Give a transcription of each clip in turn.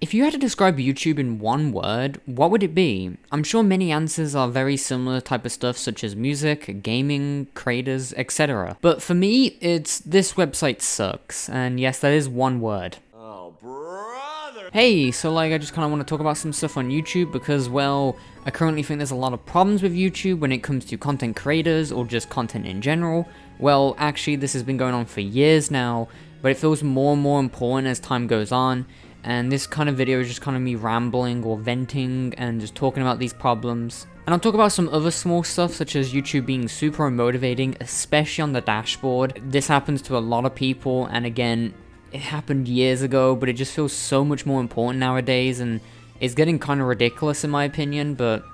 If you had to describe YouTube in one word, what would it be? I'm sure many answers are very similar type of stuff such as music, gaming, creators, etc. But for me, it's this website sucks, and yes, that is one word. Oh, brother! Hey, so I just kind of want to talk about some stuff on YouTube because, well, I currently think there's a lot of problems with YouTube when it comes to content creators or just content in general. Well, actually, this has been going on for years now, but it feels more and more important as time goes on. And this kind of video is just kind of me rambling or venting and just talking about these problems. And I'll talk about some other small stuff such as YouTube being super unmotivating, especially on the dashboard. This happens to a lot of people, and again, it happened years ago, but it just feels so much more important nowadays, and it's getting kind of ridiculous in my opinion, but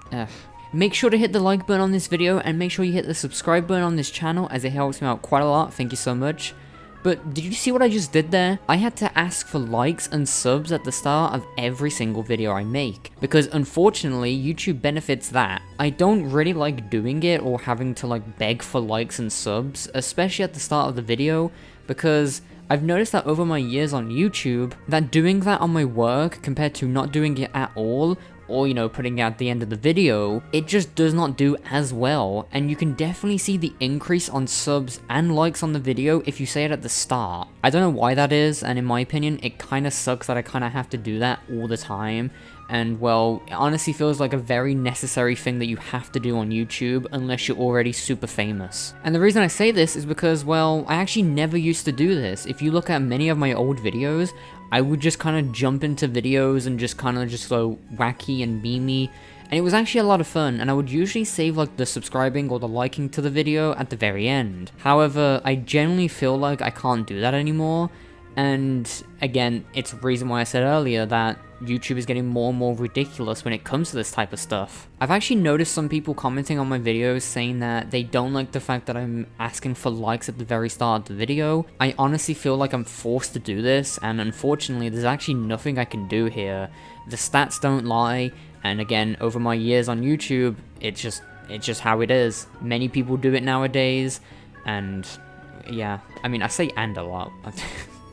make sure to hit the like button on this video, and make sure you hit the subscribe button on this channel as it helps me out quite a lot. Thank you so much. But did you see what I just did there? I had to ask for likes and subs at the start of every single video I make, because unfortunately YouTube benefits that. I don't really like doing it or having to beg for likes and subs, especially at the start of the video, because I've noticed that over my years on YouTube, that doing that on my work compared to not doing it at all, or putting it at the end of the video, it just does not do as well, and you can definitely see the increase on subs and likes on the video if you say it at the start. I don't know why that is, and in my opinion, it kind of sucks that I kind of have to do that all the time, and well, it honestly feels like a very necessary thing that you have to do on YouTube unless you're already super famous. And the reason I say this is because, well, I actually never used to do this. If you look at many of my old videos, I would just kind of jump into videos and just kind of go wacky and memey, and it was actually a lot of fun, and I would usually save the subscribing or the liking to the video at the very end. However, I generally feel like I can't do that anymore, and again, it's the reason why I said earlier that YouTube is getting more and more ridiculous when it comes to this type of stuff. I've actually noticed some people commenting on my videos saying that they don't like the fact that I'm asking for likes at the very start of the video. I honestly feel like I'm forced to do this, and unfortunately there's actually nothing I can do here. The stats don't lie, and again, over my years on YouTube, it's just how it is. Many people do it nowadays, and yeah, I mean, I say "and" a lot.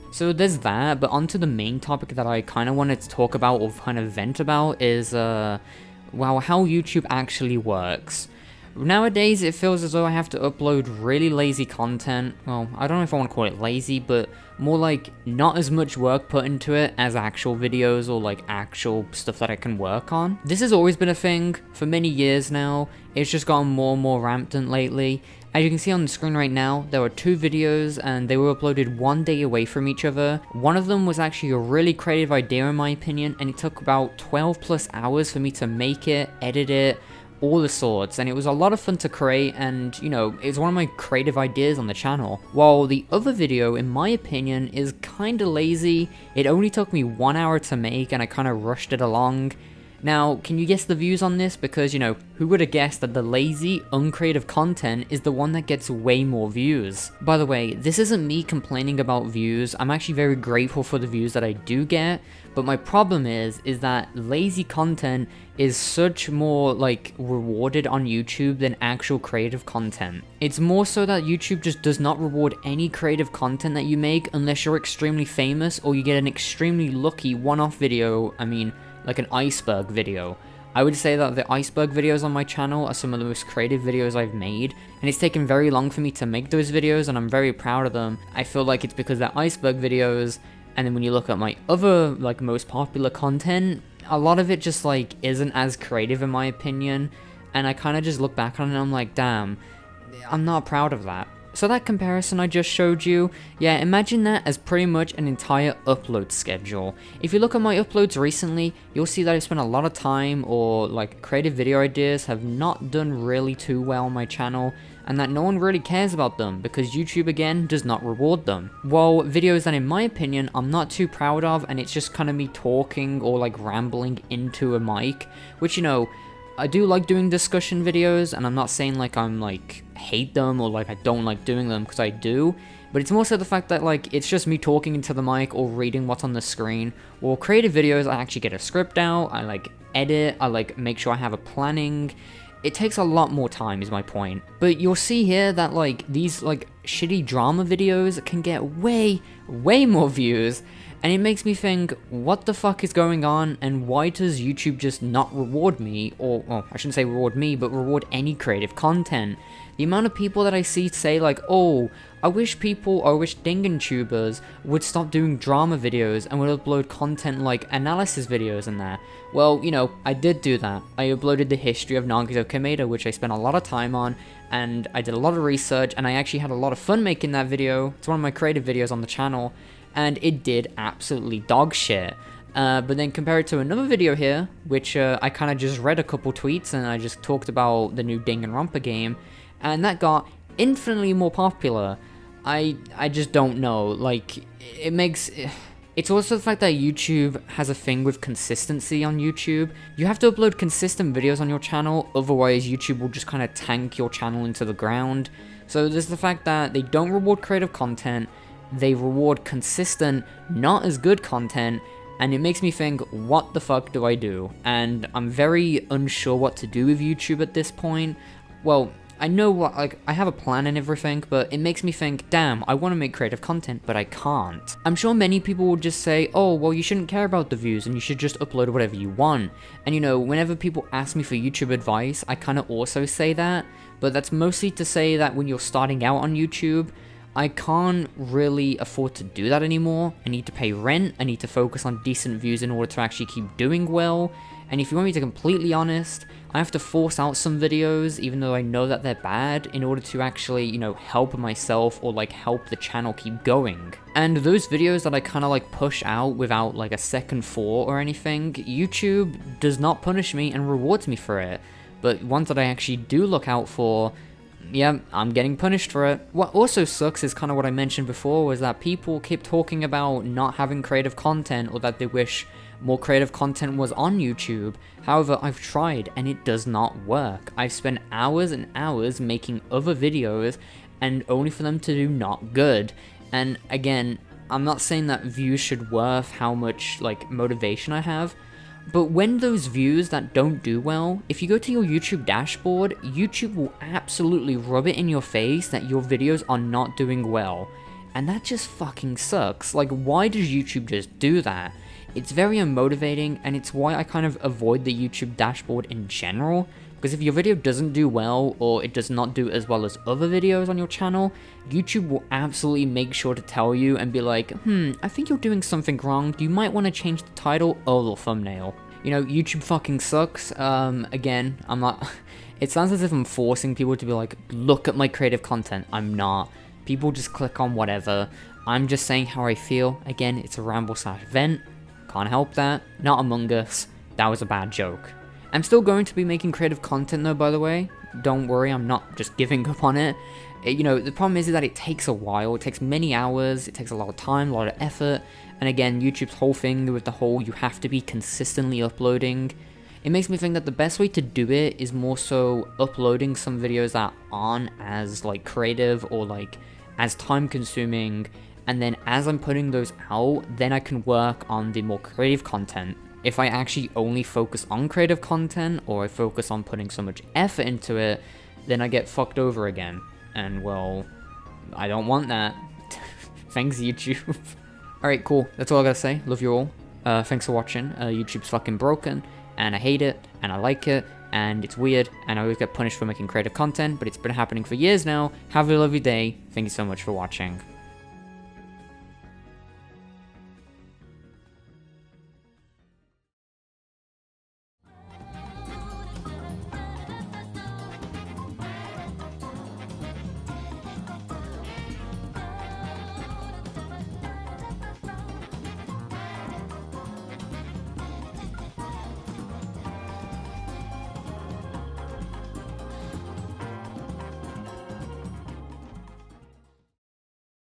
So there's that, but onto the main topic that I kind of wanted to talk about or kind of vent about is, well, how YouTube actually works. Nowadays, it feels as though I have to upload really lazy content. Well, I don't know if I want to call it lazy, but more like not as much work put into it as actual videos or actual stuff that I can work on. This has always been a thing for many years now. It's just gotten more and more rampant lately. As you can see on the screen right now, there were 2 videos and they were uploaded one day away from each other. One of them was actually a really creative idea in my opinion, and it took about 12 plus hours for me to make it, edit it, all the sorts, and it was a lot of fun to create, and it's one of my creative ideas on the channel. While the other video, in my opinion, is kinda lazy. It only took me 1 hour to make and I kinda rushed it along. Now, can you guess the views on this? Because, who would have guessed that the lazy, uncreative content is the one that gets way more views? By the way, this isn't me complaining about views. I'm actually very grateful for the views that I do get, but my problem is that lazy content is such more, rewarded on YouTube than actual creative content. It's more so that YouTube just does not reward any creative content that you make unless you're extremely famous or you get an extremely lucky one-off video, like an iceberg video. I would say that the iceberg videos on my channel are some of the most creative videos I've made, and it's taken very long for me to make those videos, and I'm very proud of them. I feel like it's because they're iceberg videos, and then when you look at my other, most popular content, a lot of it just, isn't as creative in my opinion, and I kind of just look back on it and I'm like, damn, I'm not proud of that. So that comparison I just showed you, yeah, imagine that as pretty much an entire upload schedule. If you look at my uploads recently, you'll see that I spent a lot of time, or creative video ideas have not done really too well on my channel, and that no one really cares about them because YouTube again does not reward them. While videos that in my opinion I'm not too proud of, and it's just kind of me talking or rambling into a mic, which I do like doing discussion videos, and I'm not saying I'm hate them or I don't like doing them, because I do, but it's more so the fact that it's just me talking into the mic or reading what's on the screen. Or creative videos, I actually get a script out, I edit, I make sure I have a planning. It takes a lot more time is my point. But you'll see here that these shitty drama videos can get way more views, And it makes me think, what the fuck is going on, and why does YouTube just not reward me, or, well, I shouldn't say reward me, but reward any creative content? The amount of people that I see say like, oh, I wish Dingin tubers would stop doing drama videos and would upload content like analysis videos and that. Well, you know, I did do that. I uploaded the history of Nagito Kameda, which I spent a lot of time on, and I did a lot of research, and I actually had a lot of fun making that video. It's one of my creative videos on the channel, and it did absolutely dog shit. But then compare it to another video here, which I kind of just read a couple tweets and I just talked about the new Danganronpa game, and that got infinitely more popular. I just don't know, like, it makes... It's also the fact that YouTube has a thing with consistency on YouTube. You have to upload consistent videos on your channel, otherwise YouTube will just kind of tank your channel into the ground. So there's the fact that they don't reward creative content, they reward consistent, not as good content, and it makes me think, what the fuck do I do? And I'm very unsure what to do with YouTube at this point. Well, I know what, like, I have a plan and everything, but it makes me think, damn, I want to make creative content, but I can't. I'm sure many people will just say, oh, well, you shouldn't care about the views and you should just upload whatever you want. And you know, whenever people ask me for YouTube advice, I kind of also say that, but that's mostly to say that when you're starting out on YouTube, I can't really afford to do that anymore. I need to pay rent, I need to focus on decent views in order to actually keep doing well. And if you want me to be completely honest, I have to force out some videos, even though I know that they're bad, in order to actually, you know, help myself or like help the channel keep going. And those videos that I kind of like push out without like a second thought or anything, YouTube does not punish me and rewards me for it. But ones that I actually do look out for, yeah, I'm getting punished for it. What also sucks is kind of what I mentioned before, was that people keep talking about not having creative content, or that they wish more creative content was on YouTube. However, I've tried and it does not work. I've spent hours and hours making other videos and only for them to do not good. And again, I'm not saying that views should worth how much like motivation I have, but when those views that don't do well, if you go to your YouTube dashboard, YouTube will absolutely rub it in your face that your videos are not doing well. And that just fucking sucks. Like, why does YouTube just do that? It's very unmotivating, and it's why I kind of avoid the YouTube dashboard in general, because if your video doesn't do well, or it does not do as well as other videos on your channel, YouTube will absolutely make sure to tell you and be like, I think you're doing something wrong, you might want to change the title or the thumbnail. You know, YouTube fucking sucks. Again, I'm not... It sounds as if I'm forcing people to be like, look at my creative content. I'm not. People just click on whatever. I'm just saying how I feel. Again, it's a ramble/vent. Can't help that. Not Among Us. That was a bad joke. I'm still going to be making creative content though, by the way. Don't worry, I'm not just giving up on it. You know, the problem is that it takes a while. It takes many hours. It takes a lot of time, a lot of effort. And again, YouTube's whole thing with the whole you have to be consistently uploading. It makes me think that the best way to do it is more so uploading some videos that aren't as like creative or like as time consuming, and then as I'm putting those out, then I can work on the more creative content. If I actually only focus on creative content, or I focus on putting so much effort into it, then I get fucked over again. And well, I don't want that. Thanks, YouTube. Alright, cool. That's all I gotta say. Love you all. Thanks for watching. YouTube's fucking broken, and I hate it, and I like it, and it's weird, and I always get punished for making creative content, but it's been happening for years now. Have a lovely day. Thank you so much for watching.